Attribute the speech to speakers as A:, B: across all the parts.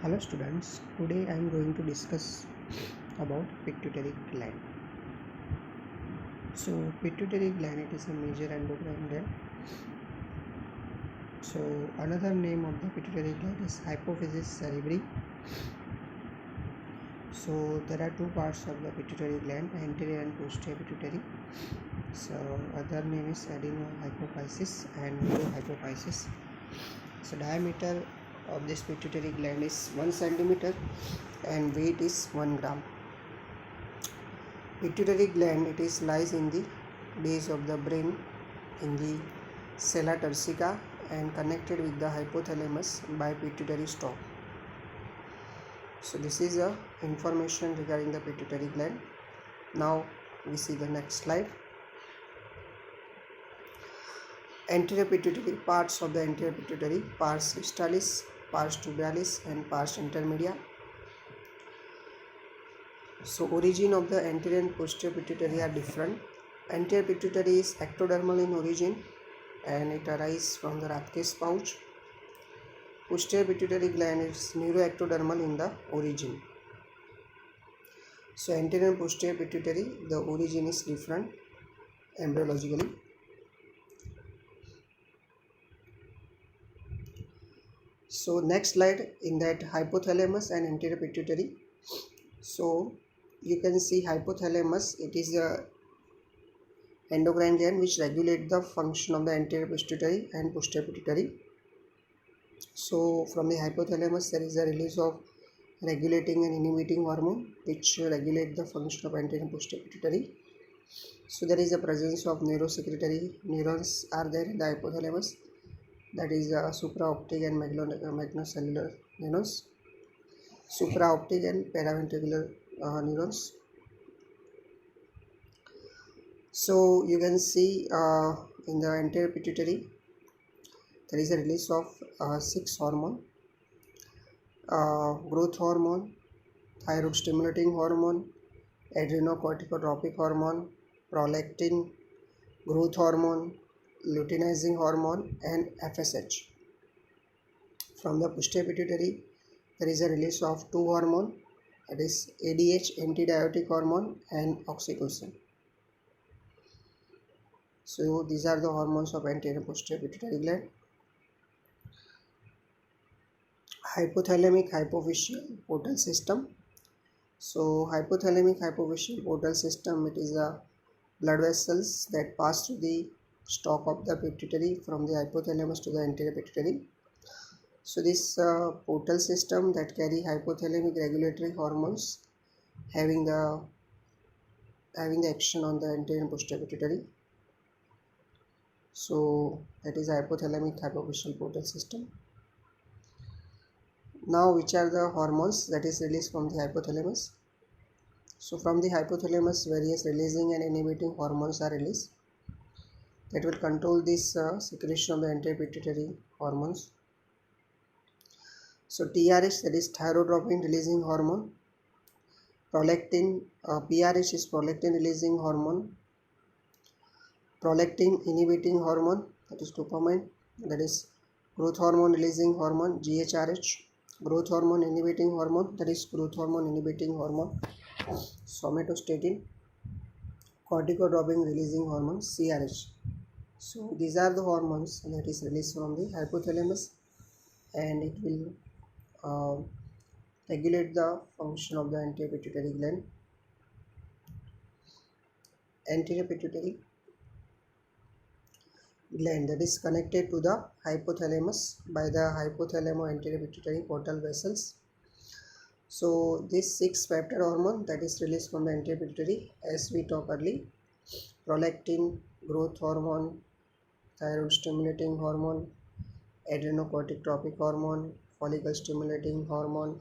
A: Hello students, today I am going to discuss about pituitary gland. So pituitary gland, it is a major endocrine gland. So another name of the pituitary gland is hypophysis cerebri. So there are two parts of the pituitary gland, anterior and posterior pituitary. So other name is adenohypophysis and neurohypophysis. So diameter of this pituitary gland is 1 centimeter and weight is 1 gram. Pituitary gland, it is lies in the base of the brain in the sella turcica and connected with the hypothalamus by pituitary stalk. So this is the information regarding the pituitary gland. Now we see the next slide. Anterior pituitary, parts of the anterior pituitary: pars distalis, pars tubralis and pars intermedia. So origin of the anterior and posterior pituitary are different. Anterior pituitary is ectodermal in origin and it arises from the Rathke's pouch. Posterior pituitary gland is neuroectodermal in the origin. So anterior and posterior pituitary, the origin is different embryologically. So next slide, in that hypothalamus and anterior pituitary. So you can see hypothalamus, it is the endocrine gland which regulate the function of the anterior pituitary and posterior pituitary. So from the hypothalamus there is a release of regulating and inhibiting hormone which regulate the function of anterior and posterior pituitary. So there is a presence of neurosecretory neurons are there in the hypothalamus, that is supraoptic and magnocellular neurons, supraoptic and paraventricular neurons. So you can see in the anterior pituitary there is a release of 6 hormone: growth hormone, thyroid stimulating hormone, adrenocorticotropic hormone, prolactin, growth hormone, luteinizing hormone and FSH. From the posterior pituitary there is a release of 2 hormone, that is ADH, antidiuretic hormone and oxytocin. So these are the hormones of anterior and posterior pituitary gland. Hypothalamic hypophyseal portal system. So hypothalamic hypophyseal portal system, it is the blood vessels that pass through the stalk of the pituitary from the hypothalamus to the anterior pituitary. So this portal system that carry hypothalamic regulatory hormones having the action on the anterior and posterior pituitary. So that is hypothalamic hypophyseal portal system. Now which are the hormones that is released from the hypothalamus? So from the hypothalamus various releasing and inhibiting hormones are released that will control this secretion of the anterior pituitary hormones. So TRH, that is thyrotropin releasing hormone, prolactin, PRH is prolactin releasing hormone, prolactin inhibiting hormone, that is dopamine, that is growth hormone releasing hormone, GHRH, growth hormone inhibiting hormone, that is growth hormone inhibiting hormone, somatostatin, corticotropin releasing hormone, CRH. So these are the hormones that is released from the hypothalamus and it will regulate the function of the anterior pituitary gland. Anterior pituitary gland, that is connected to the hypothalamus by the hypothalamo-anterior pituitary portal vessels. So this 6 peptide hormone that is released from the anterior pituitary, as we talked earlier: prolactin, growth hormone, thyroid stimulating hormone, adrenocorticotropic hormone, follicle stimulating hormone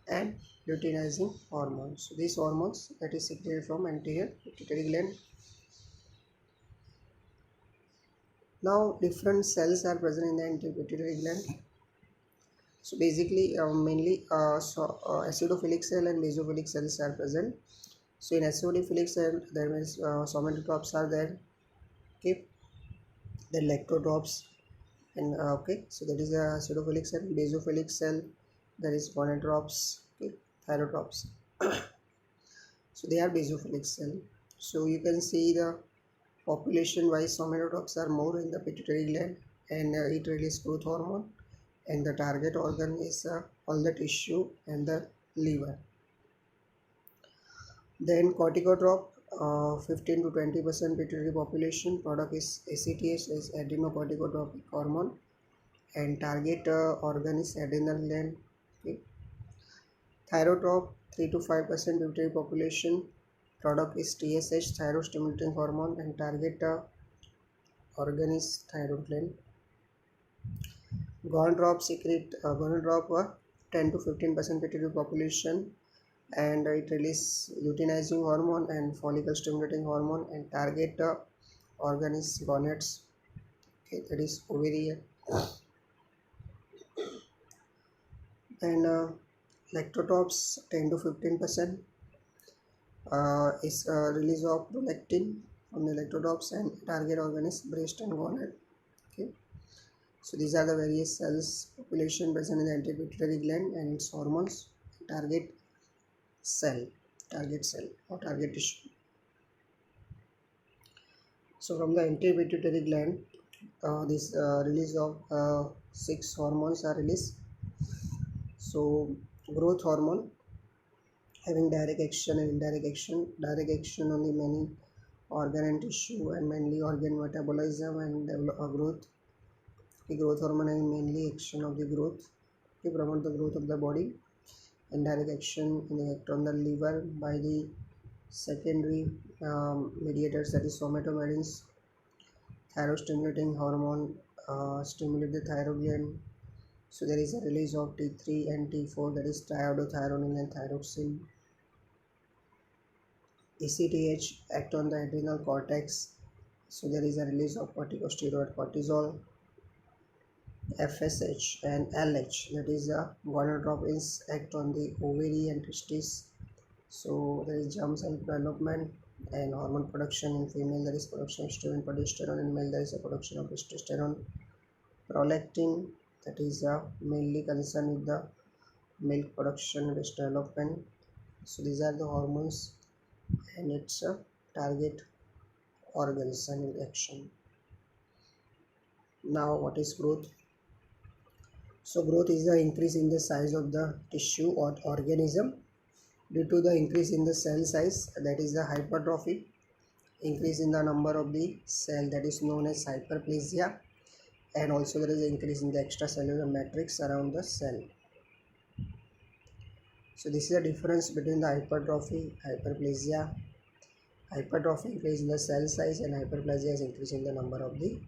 A: and luteinizing hormone. So these hormones that is secreted from anterior pituitary gland. Now different cells are present in the anterior pituitary gland. So basically mainly acidophilic cell and basophilic cells are present. So in acidophilic cell there is somatotropes are there, okay, then lactotropes and okay, so that is the acidophilic cell. Basophilic cell there is gonadotropes, okay, thyrotropes. So they are basophilic cell. So you can see the population wise somatotrophs are more in the pituitary gland, and it releases growth hormone, and the target organ is all the tissue and the liver. Then corticotrop, 15 to 20% pituitary population product is ACTH, is adrenocorticotropic hormone, and target organ is adrenal gland. Okay. Thyrotrop, 3 to 5% pituitary population product is TSH, thyroid stimulating hormone, and target organ is thyroid gland. Gonadrop secrete gonadrop 10 to 15% pituitary population, and it releases luteinizing hormone and follicle stimulating hormone, and target organ is gonads. Okay, that is ovarian. And lactotrops 10 to 15% is release of prolactin from the lactotrops, and target organ is breast and gonad. Okay. So these are the various cells population present in the anteropituitary gland and its hormones. Target cell or target tissue. So from the anteropituitary gland, this release of 6 hormones are released. So growth hormone having direct action and indirect action. Direct action on the many organ and tissue, and mainly organ metabolism and growth. The growth hormone having mainly action of the growth to promote the growth of the body. Indirect action in the act on the liver by the secondary mediators, that is somatomerins. Thyroid stimulating hormone stimulate the thyroid gland. So there is a release of T3 and T4, that is triiodothyronine and thyroxine. ACTH act on the adrenal cortex. So there is a release of corticosteroid cortisol. FSH and LH, that is the gonadotropins, act on the ovary and testes. So there is germ cell development and hormone production. In female there is production of estrogen, progesterone, and male there is a production of testosterone. Prolactin, that is mainly concerned with the milk production and breast development. So these are the hormones and its target organs and action. Now what is growth? So growth is the increase in the size of the tissue or organism due to the increase in the cell size, that is the hypertrophy. Increase in the number of the cell, that is known as hyperplasia, and also there is an increase in the extracellular matrix around the cell. So this is the difference between the hypertrophy, hyperplasia. Hypertrophy increase in the cell size, and hyperplasia is increase in the number of the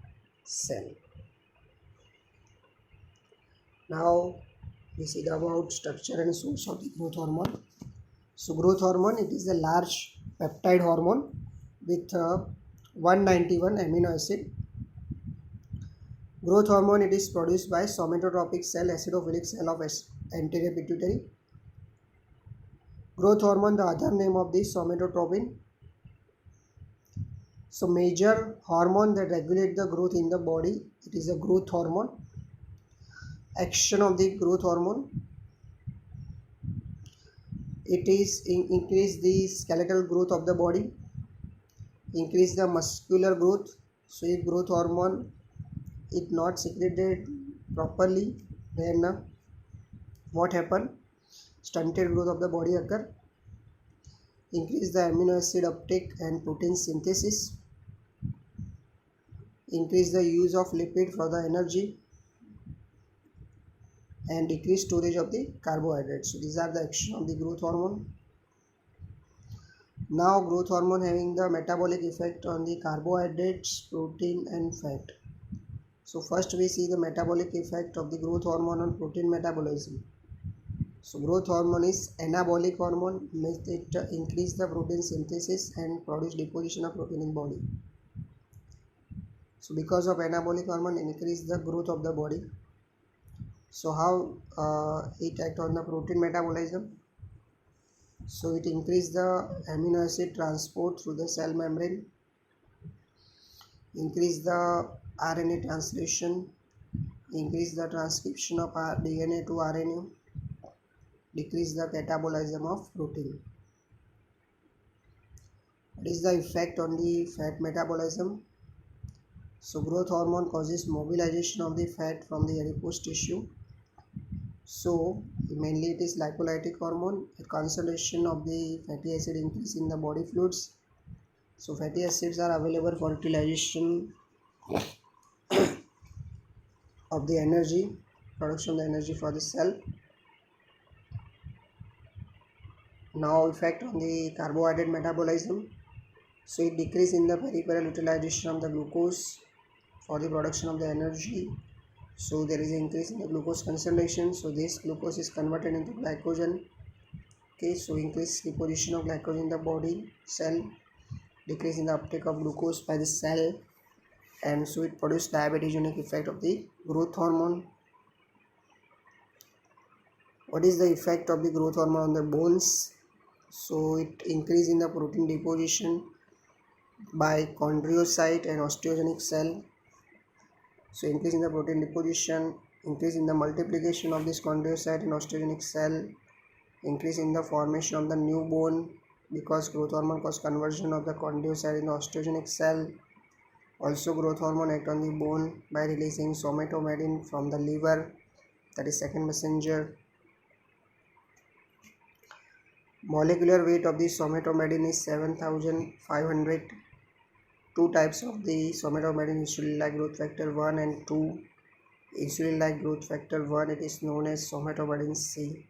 A: cell. Now we see about structure and source of the growth hormone. So growth hormone, it is a large peptide hormone with 191 amino acid. Growth hormone, it is produced by somatotropic cell, acidophilic cell of anterior pituitary. Growth hormone, the other name of this somatotropin. So major hormone that regulate the growth in the body, it is a growth hormone. Action of the growth hormone, it is increase the skeletal growth of the body, increase the muscular growth. So if growth hormone is not secreted properly, then what happen? Stunted growth of the body occur. Increase the amino acid uptake and protein synthesis. Increase the use of lipid for the energy, and decrease storage of the carbohydrates. So these are the action of the growth hormone. Now growth hormone having the metabolic effect on the carbohydrates, protein and fat. So first we see the metabolic effect of the growth hormone on protein metabolism. So growth hormone is anabolic hormone, means it increase the protein synthesis and produce deposition of protein in body. So because of anabolic hormone increase the growth of the body. So how it act on the protein metabolism? So it increase the amino acid transport through the cell membrane, increase the RNA translation, increase the transcription of DNA to RNA, decrease the catabolism of protein. What is the effect on the fat metabolism? So growth hormone causes mobilization of the fat from the adipose tissue. So mainly it is lipolytic hormone. A concentration of the fatty acid increase in the body fluids. So fatty acids are available for utilization of the energy, production of the energy for the cell. Now effect on the carbohydrate metabolism. So it decrease in the peripheral utilization of the glucose for the production of the energy. So there is an increase in the glucose concentration. So this glucose is converted into glycogen. Okay, so increase deposition of glycogen in the body cell, decrease in the uptake of glucose by the cell, and so it produces diabetogenic effect of the growth hormone. What is the effect of the growth hormone on the bones? So it increase in the protein deposition by chondrocyte and osteogenic cell. So increase in the protein deposition, increase in the multiplication of this chondrocyte and osteogenic cell, increase in the formation of the new bone because growth hormone cause conversion of the chondrocyte in the osteogenic cell. Also growth hormone act on the bone by releasing somatomedin from the liver, that is second messenger. Molecular weight of the somatomedin is 7500. Two types of the somatomedin, insulin-like growth factor 1 and 2. Insulin-like growth factor 1, it is known as somatomedin C.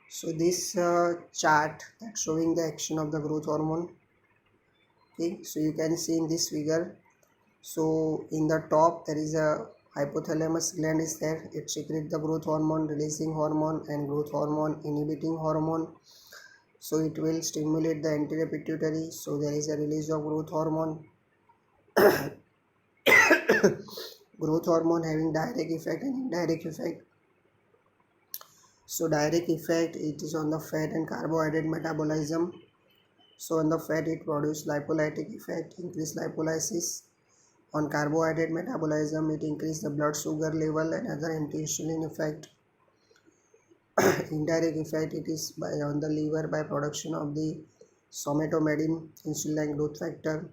A: So this chart that showing the action of the growth hormone. Okay, so you can see in this figure. So in the top there is a hypothalamus gland is there. It secretes the growth hormone, releasing hormone, and growth hormone inhibiting hormone. So it will stimulate the anterior pituitary. So there is a release of growth hormone. Growth hormone having direct effect and indirect effect. So direct effect, it is on the fat and carbohydrate metabolism. So on the fat it produces lipolytic effect, increase lipolysis. On carbohydrate metabolism it increase the blood sugar level and other anti-insulin effect. Indirect effect, it is by on the liver by production of the somatomedin, insulin growth factor.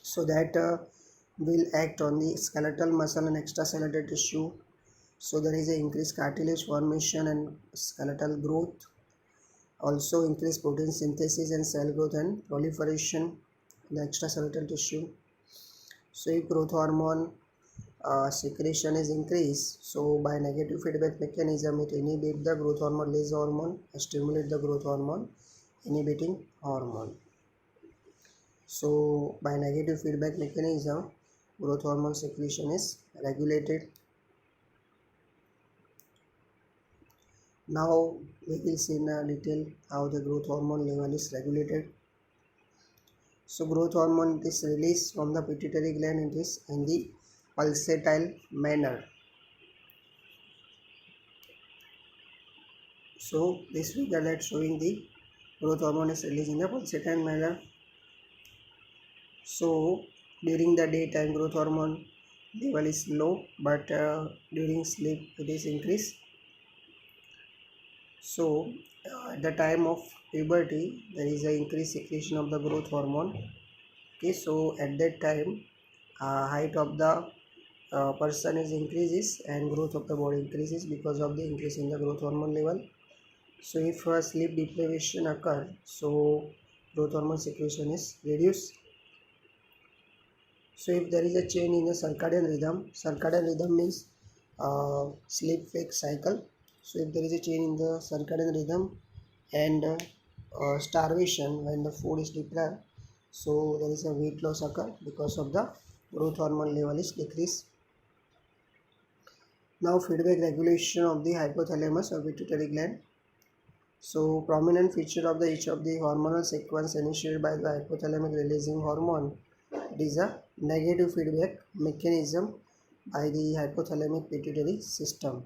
A: So that will act on the skeletal muscle and extracellular tissue. So there is an increased cartilage formation and skeletal growth. Also increased protein synthesis and cell growth and proliferation in the extracellular tissue. So if growth hormone secretion is increased, so by negative feedback mechanism it inhibits the growth hormone release hormone, stimulate the growth hormone inhibiting hormone. So by negative feedback mechanism growth hormone secretion is regulated. Now we will see in detail how the growth hormone level is regulated. So growth hormone is released from the pituitary gland, it is in the pulsatile manner. So this figure that showing the growth hormone is released in the pulsatile manner. So during the daytime growth hormone level is low, but during sleep it is increased. So at the time of puberty there is an increased secretion of the growth hormone. Okay, so at that time height of the person is increases and growth of the body increases because of the increase in the growth hormone level. So if sleep deprivation occur, so growth hormone secretion is reduced. So if there is a change in the circadian rhythm means sleep wake cycle. So if there is a change in the circadian rhythm and starvation when the food is deprived, so there is a weight loss occur because of the growth hormone level is decreased. Now feedback regulation of the hypothalamus or pituitary gland. So prominent feature of each of the hormonal sequence initiated by the hypothalamic releasing hormone, it is a negative feedback mechanism by the hypothalamic pituitary system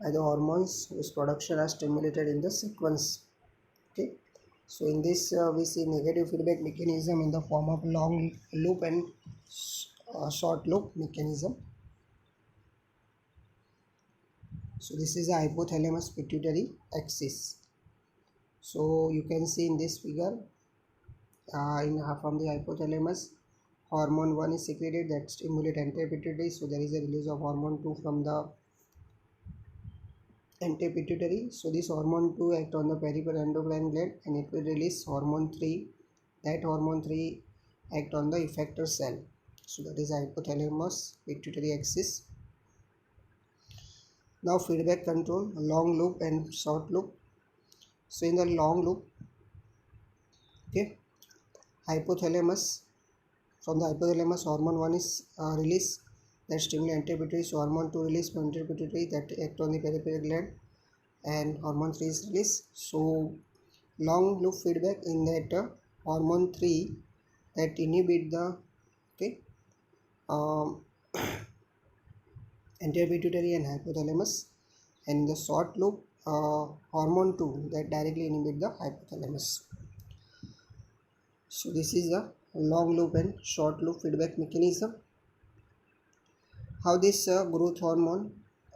A: by the hormones whose production are stimulated in the sequence. Okay, so in this we see negative feedback mechanism in the form of long loop and short loop mechanism. So this is the hypothalamus pituitary axis. So you can see in this figure, from the hypothalamus, hormone 1 is secreted that stimulate anterior pituitary. So there is a release of hormone 2 from the anterior pituitary. So this hormone 2 act on the peripheral endocrine gland and it will release hormone 3. That hormone 3 act on the effector cell. So that is hypothalamus pituitary axis. Now feedback control, long loop and short loop. So in the long loop, okay, hypothalamus, from the hypothalamus hormone 1 is released that stimulate anterior pituitary. So hormone 2 release from anterior pituitary that act on the peripheral gland and hormone 3 is released. So long loop feedback in that hormone 3 that inhibit the okay um, anterior pituitary and hypothalamus, and in the short loop hormone 2 that directly inhibit the hypothalamus. So this is the long loop and short loop feedback mechanism. How this growth hormone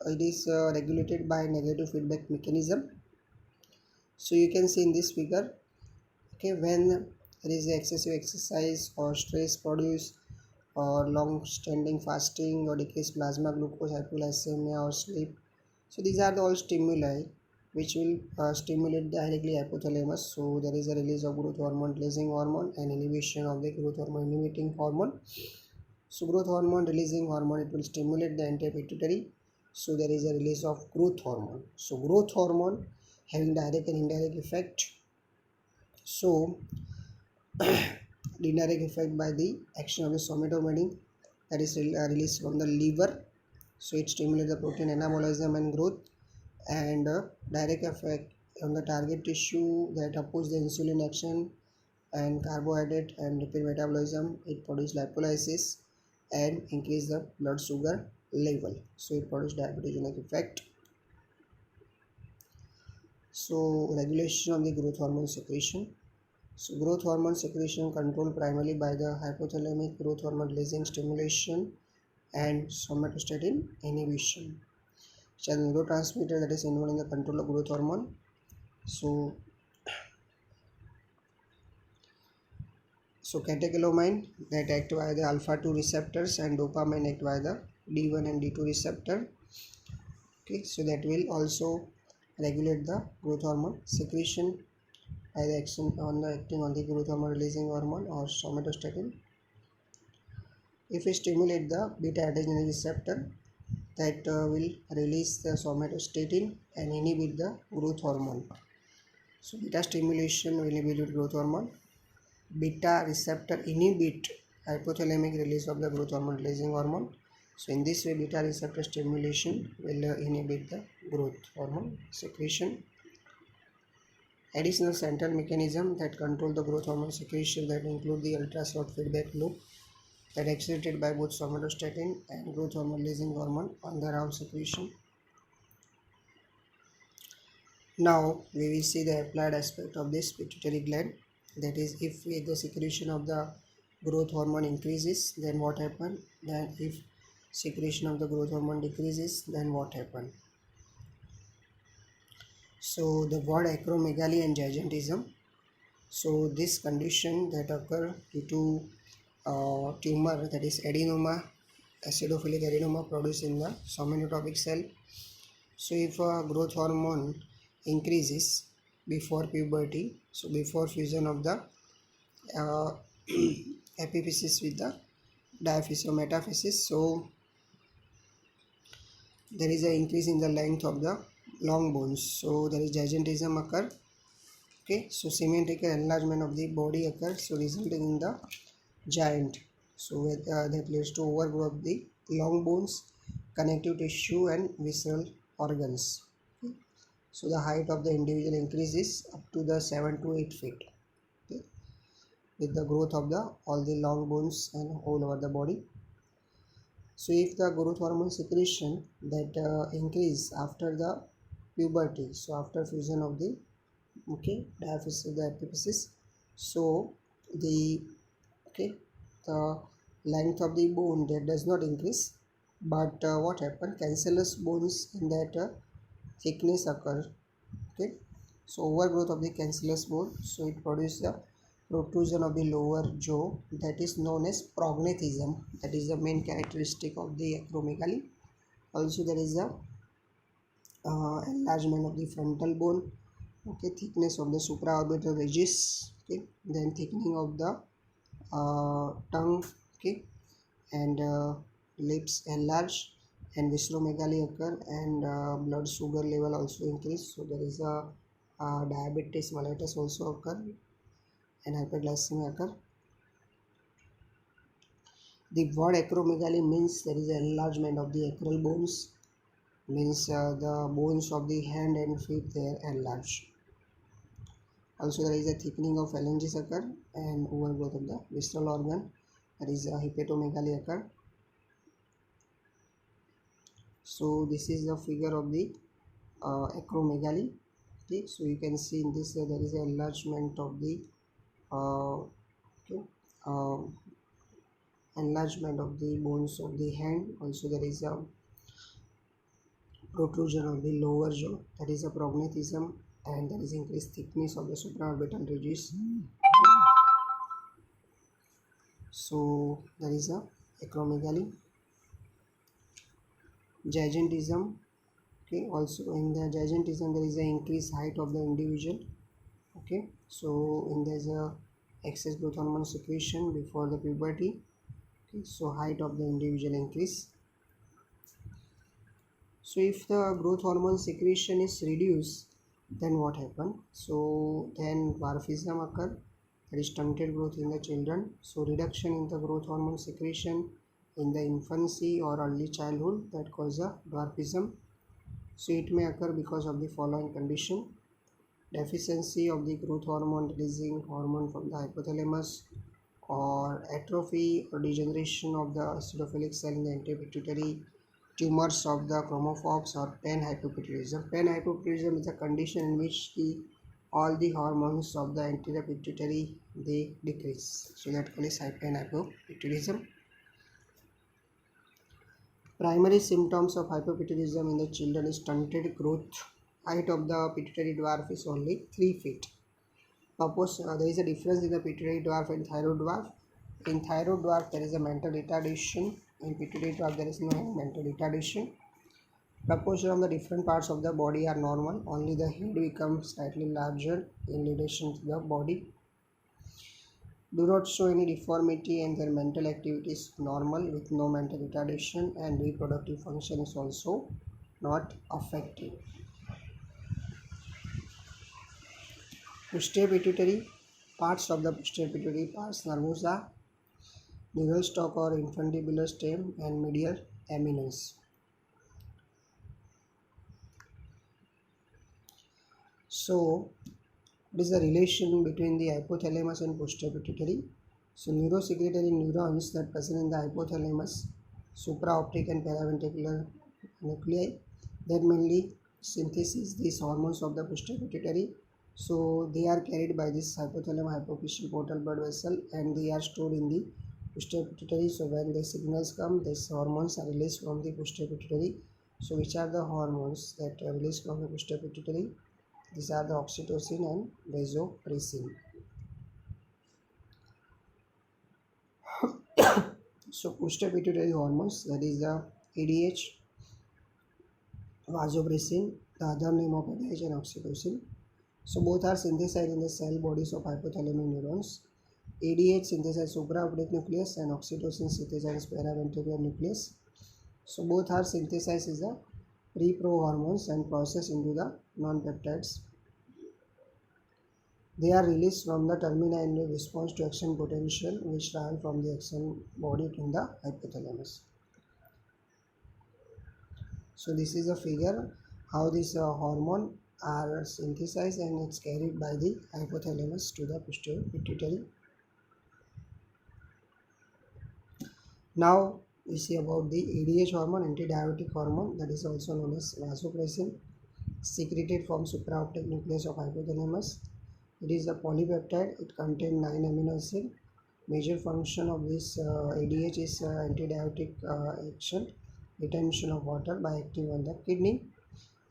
A: it is regulated by negative feedback mechanism. So you can see in this figure, okay, when there is excessive exercise or stress produced or long standing fasting or decreased plasma glucose, hypoglycemia or sleep, so these are the all stimuli which will stimulate directly hypothalamus. So there is a release of growth hormone releasing hormone and inhibition of the growth hormone inhibiting hormone. So growth hormone releasing hormone, it will stimulate the anterior pituitary. So there is a release of growth hormone. So growth hormone having direct and indirect effect. So the indirect effect by the action of the somatomedin that is released from the liver. So it stimulates the protein anabolism and growth, and direct effect on the target tissue that oppose the insulin action and carbohydrate and lipid metabolism. It produces lipolysis and increase the blood sugar level. So it produces diabetogenic effect. So regulation of the growth hormone secretion. So growth hormone secretion controlled primarily by the hypothalamic growth hormone releasing stimulation and somatostatin inhibition, which are neurotransmitter that is involved in the control of growth hormone. So catecholamine that act by the alpha 2 receptors and dopamine act by the D1 and D2 receptor. Okay, so that will also regulate the growth hormone secretion by the action on the acting on the growth hormone releasing hormone or somatostatin. If we stimulate the beta adrenergic receptor, that will release the somatostatin and inhibit the growth hormone. So beta stimulation will inhibit growth hormone. Beta receptor inhibit hypothalamic release of the growth hormone releasing hormone. So in this way, beta receptor stimulation will inhibit the growth hormone secretion. Additional central mechanism that control the growth hormone secretion that include the ultra-short feedback loop that accelerated by both somatostatin and growth hormone releasing hormone on the round secretion. Now we will see the applied aspect of this pituitary gland. That is, if the secretion of the growth hormone increases, then what happen? Then if secretion of the growth hormone decreases, then what happen? So the word acromegaly and gigantism. So this condition that occur due to tumor, that is adenoma, acidophilic adenoma produced in the somatotropic cell. So if growth hormone increases before puberty, so before fusion of the uh, epiphysis with the diaphysis or metaphysis, so there is an increase in the length of the long bones. So there is gigantism occur. Okay, so symmetrical enlargement of the body occurs, so resulting in the giant. So that leads to overgrowth of the long bones, connective tissue and visceral organs. Okay. So the height of the individual increases up to the 7 to 8 feet. Okay, with the growth of the all the long bones and all over the body. So if the growth hormone secretion that increase after the puberty, so after fusion of the diaphysis of the epiphysis, so the the length of the bone that does not increase, but what happened, cancellous bones in that thickness occur. Okay, so overgrowth of the cancellous bone, so it produces the protrusion of the lower jaw, that is known as prognathism. That is the main characteristic of the acromegaly. Also there is a enlargement of the frontal bone. Okay, thickness of the supraorbital ridges. Okay, then thickening of the tongue. Okay, and lips enlarge, and visceromegaly occur, and blood sugar level also increase. So there is a diabetes mellitus also occur, and hyperglycemia occur. The word acromegaly means there is an enlargement of the acral bones, means the bones of the hand and feet they are enlarged. Also there is a thickening of phalanges occur, and overgrowth of the visceral organ, that is a hepatomegaly occur. So this is the figure of the acromegaly. Okay, so you can see in this there is an enlargement of the okay, uh, enlargement of the bones of the hand. Also there is a protrusion of the lower jaw, that is a prognathism, and there is increased thickness of the supraorbital ridges. So there is a acromegaly. Gigantism. Okay, also in the gigantism there is an increased height of the individual. Okay, so in there is a excess growth hormone secretion before the puberty. Okay, so height of the individual increase. So if the growth hormone secretion is reduced, then what happen? So then dwarfism occur, that is stunted growth in the children. So reduction in the growth hormone secretion in the infancy or early childhood, that causes a dwarfism. So it may occur because of the following condition: deficiency of the growth hormone releasing hormone from the hypothalamus, or atrophy or degeneration of the acidophilic cell in the anterior pituitary, tumors of the chromophobes, or panhypopituitarism. Panhypopituitarism is a condition in which all the hormones of the anterior pituitary they decrease. So that called is panhypopituitarism. Primary symptoms of hypopituitarism in the children is stunted growth. Height of the pituitary dwarf is only 3 feet. Suppose there is a difference in the pituitary dwarf and thyroid dwarf. In thyroid dwarf there is a mental retardation. In pituitary dwarf there is no mental retardation. Proportion of the different parts of the body are normal. Only the head becomes slightly larger in relation to the body. Do not show any deformity, and their mental activity is normal with no mental retardation, and reproductive function is also not affected. Posterior pituitary, parts of the posterior pituitary: pars nervosa, neural stalk or infundibular stem, and medial eminence. So what is the relation between the hypothalamus and posterior pituitary? So neurosecretory neurons that present in the hypothalamus, supraoptic and paraventricular nuclei, that mainly synthesis these hormones of the posterior pituitary. So they are carried by this hypothalamus hypophyseal portal blood vessel, and they are stored in the posterior pituitary. So when the signals come, these hormones are released from the posterior pituitary. So which are the hormones that are released from the posterior pituitary? These are the oxytocin and vasopressin. So posterior pituitary hormones, that is the ADH, vasopressin, the other name of ADH, and oxytocin. So both are synthesized in the cell bodies of hypothalamic neurons. ADH synthesizes supraoptic nucleus, and oxytocin synthesizes paraventricular nucleus. So both are synthesized as the pre-pro hormones and processed into the non-peptides. They are released from the termini in response to action potential, which travel from the axon body to the hypothalamus. So this is a figure how this hormone are synthesized, and it's carried by the hypothalamus to the posterior pituitary. Now we see about the ADH hormone, antidiuretic hormone, that is also known as vasopressin, secreted from supraoptic nucleus of hypothalamus. It is a polypeptide. It contains 9 amino acids. Major function of this ADH is antidiuretic action, retention of water by acting on the kidney,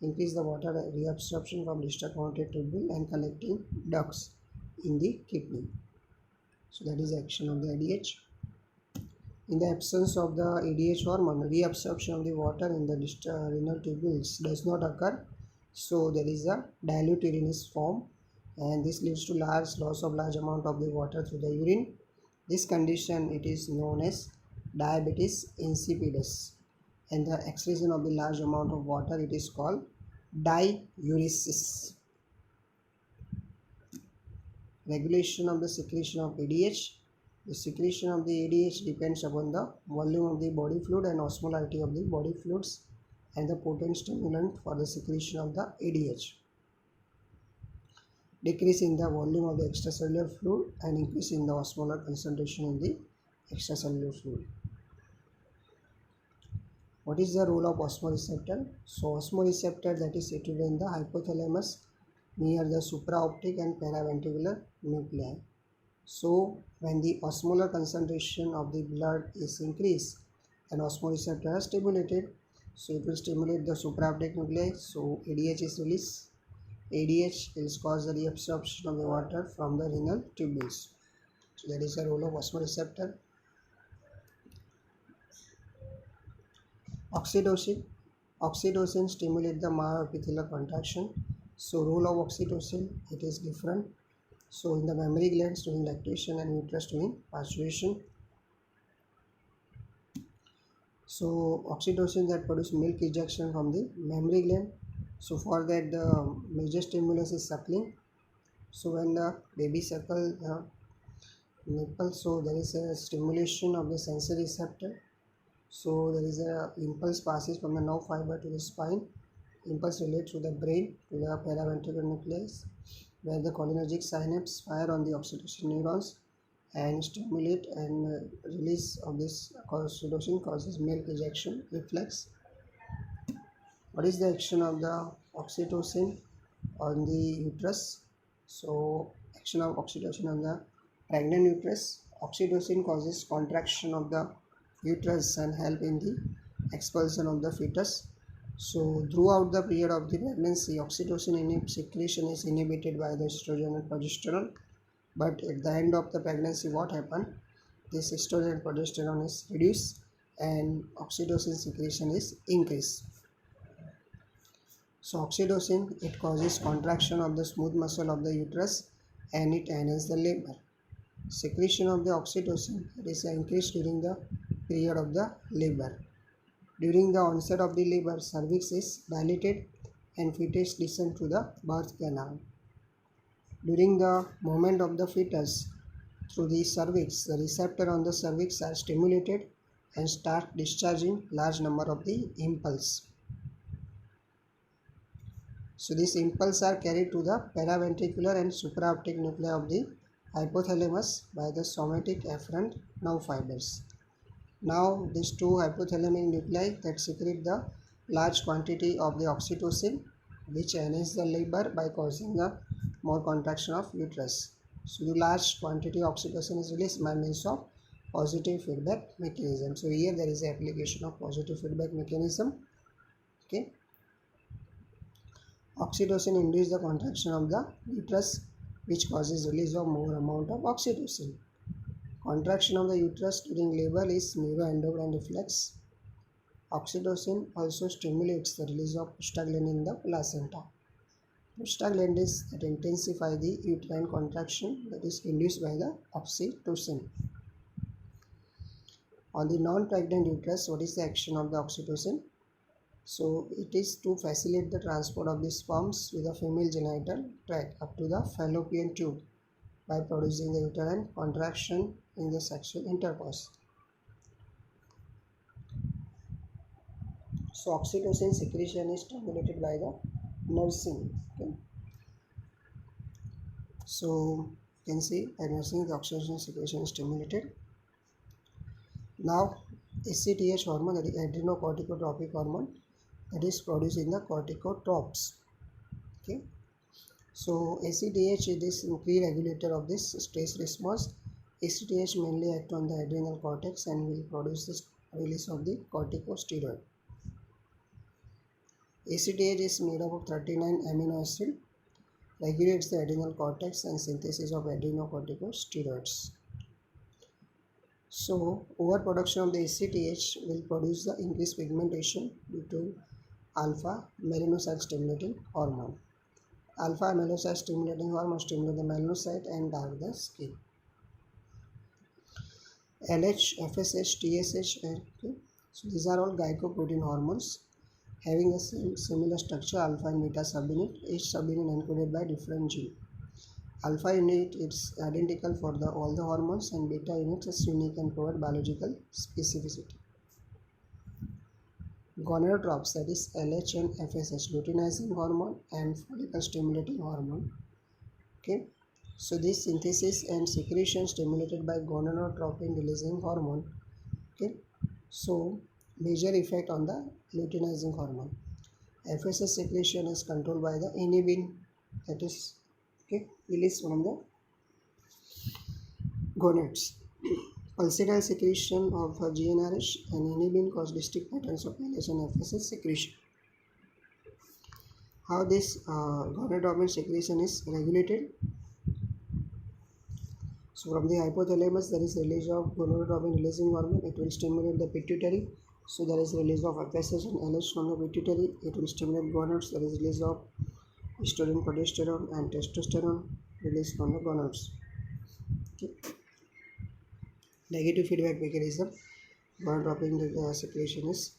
A: increase the water reabsorption from distal carotid tubule and collecting ducts in the kidney. So that is the action of the ADH. In the absence of the ADH hormone, reabsorption of the water in the distal renal tubules does not occur. So there is a dilute urinous form, and this leads to loss of large amount of the water through the urine. This condition it is known as diabetes insipidus, and the excretion of the large amount of water it is called diuresis. Regulation of the secretion of ADH. The secretion of the ADH depends upon the volume of the body fluid and osmolarity of the body fluids and the potent stimulant for the secretion of the ADH. Decrease in the volume of the extracellular fluid and increase in the osmolar concentration in the extracellular fluid. What is the role of osmoreceptor? So osmoreceptor that is situated in the hypothalamus near the supraoptic and paraventricular nuclei. So when the osmolar concentration of the blood is increased and osmoreceptor is stimulated, so it will stimulate the supraoptic nuclei, so ADH is released. ADH will cause the reabsorption of the water from the renal tubules. So that is the role of osmoreceptor. Oxytocin. Oxytocin stimulates the myoepithelial contraction. So role of oxytocin it is different. So in the mammary glands during lactation and uterus during parturition. So oxytocin that produce milk ejection from the mammary gland. So for that the major stimulus is suckling. So when the baby suckle the nipple, so there is a stimulation of the sensory receptor. So there is a impulse passes from the nerve fiber to the spine. Impulse relates to the brain, to the paraventricular nucleus, where the cholinergic synapse fire on the oxytocin neurons and stimulate and release of this oxytocin causes milk ejection reflex. What is the action of the oxytocin on the uterus? So action of oxytocin on the pregnant uterus. Oxytocin causes contraction of the uterus and help in the expulsion of the fetus. So throughout the period of the pregnancy, oxytocin secretion is inhibited by the estrogen and progesterone. But at the end of the pregnancy, what happened? This estrogen and progesterone is reduced and oxytocin secretion is increased. So oxytocin it causes contraction of the smooth muscle of the uterus and it enhances the labor. Secretion of the oxytocin it is increased during the period of the labor. During the onset of the labor, cervix is dilated and fetus descend to the birth canal. During the movement of the fetus through the cervix, the receptor on the cervix are stimulated and start discharging large number of the impulse. So these impulses are carried to the paraventricular and supraoptic nuclei of the hypothalamus by the somatic afferent nerve fibers. Now these two hypothalamic nuclei that secrete the large quantity of the oxytocin which enhance the labor by causing a more contraction of uterus. So the large quantity of oxytocin is released by means of positive feedback mechanism. So here there is an application of positive feedback mechanism. Okay. Oxytocin induces the contraction of the uterus which causes release of more amount of oxytocin. Contraction of the uterus during labor is neuroendocrine reflex. Oxytocin also stimulates the release of prostaglandin in the placenta. Prostaglandins that intensify the uterine contraction that is induced by the oxytocin. On the non-pregnant uterus, what is the action of the oxytocin? So it is to facilitate the transport of the sperms with the female genital tract up to the fallopian tube by producing the uterine contraction in the sexual intercourse. So oxytocin secretion is stimulated by the nursing. Okay. So you can see by nursing the oxytocin secretion is stimulated. Now ACTH hormone, that is adrenocorticotropic hormone, that is produced in the corticotropes. Okay. So ACTH is a key regulator of this stress response. ACTH mainly act on the adrenal cortex and will produce the release of the corticosteroid. ACTH is made up of 39 amino acids, regulates the adrenal cortex and synthesis of adrenocorticosteroids. So, overproduction of the ACTH will produce the increased pigmentation due to alpha melanocyte stimulating hormone. Alpha melanocyte stimulating hormone stimulate the melanocyte and dark the skin. LH, FSH, TSH, okay. So these are all glycoprotein hormones having a similar structure, alpha and beta subunit, each subunit encoded by different gene. Alpha unit is identical for all the hormones and beta unit is unique and provide biological specificity. Gonadotropes, that is LH and FSH, luteinizing hormone and follicle stimulating hormone. Okay, so this synthesis and secretion stimulated by gonadotropin releasing hormone. Okay, so major effect on the luteinizing hormone. FSH secretion is controlled by the inhibin, that is released from the gonads. Pulsatile secretion of GnRH and inhibin cause distinct patterns of LH and FSH secretion. How this gonadotropin secretion is regulated? So from the hypothalamus there is release of gonadotropin releasing hormone. It will stimulate the pituitary. So there is release of FSH and LH from the pituitary. It will stimulate gonads. There is release of estrogen, progesterone and testosterone released from the gonads. Okay. Negative feedback mechanism. Gonadotropin secretion is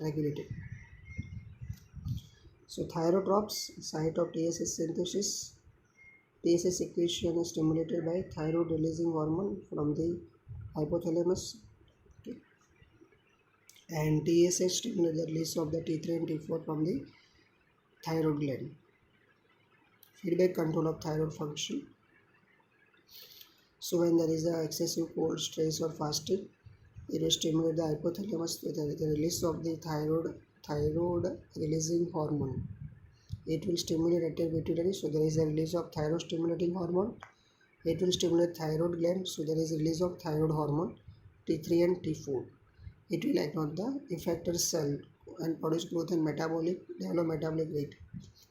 A: regulated. So thyrotropes, site of TSH synthesis. TSH secretion is stimulated by thyroid releasing hormone from the hypothalamus. Okay. And TSH stimulates the release of the T3 and T4 from the thyroid gland. Feedback control of thyroid function. So when there is a excessive cold, stress or fasting, it will stimulate the hypothalamus with the release of the thyroid releasing hormone. It will stimulate anterior pituitary, so there is a release of thyroid stimulating hormone. It will stimulate thyroid gland, so there is a release of thyroid hormone T3 and T4. It will act on the effector cell and produce growth and develop metabolic rate.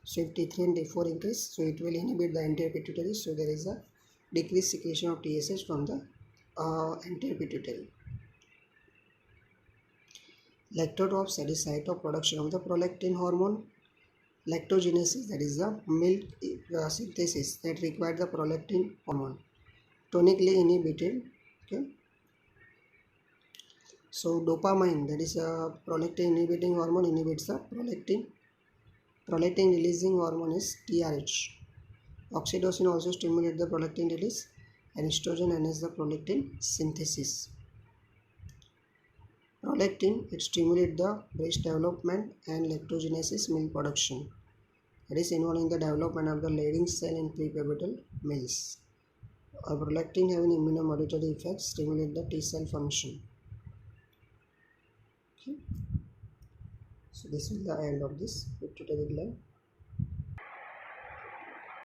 A: So if T3 and T4 increase, so it will inhibit the anterior pituitary, so there is a decreased secretion of TSH from the anterior pituitary. Lactotropes, that is site of production of the prolactin hormone. Lactogenesis, that is the milk synthesis that requires the prolactin hormone, tonically inhibited. Okay. So dopamine, that is a prolactin inhibiting hormone, inhibits the prolactin. Prolactin releasing hormone is TRH. Oxytocin also stimulates the prolactin release, and estrogen enhances the prolactin synthesis. Prolactin, it stimulates the breast development and lactogenesis, milk production. It is involved in the development of the Leydig cell in prepubertal males. Prolactin having immunomodulatory effects stimulate the T cell function. Okay. So this is the end of this pituitary gland.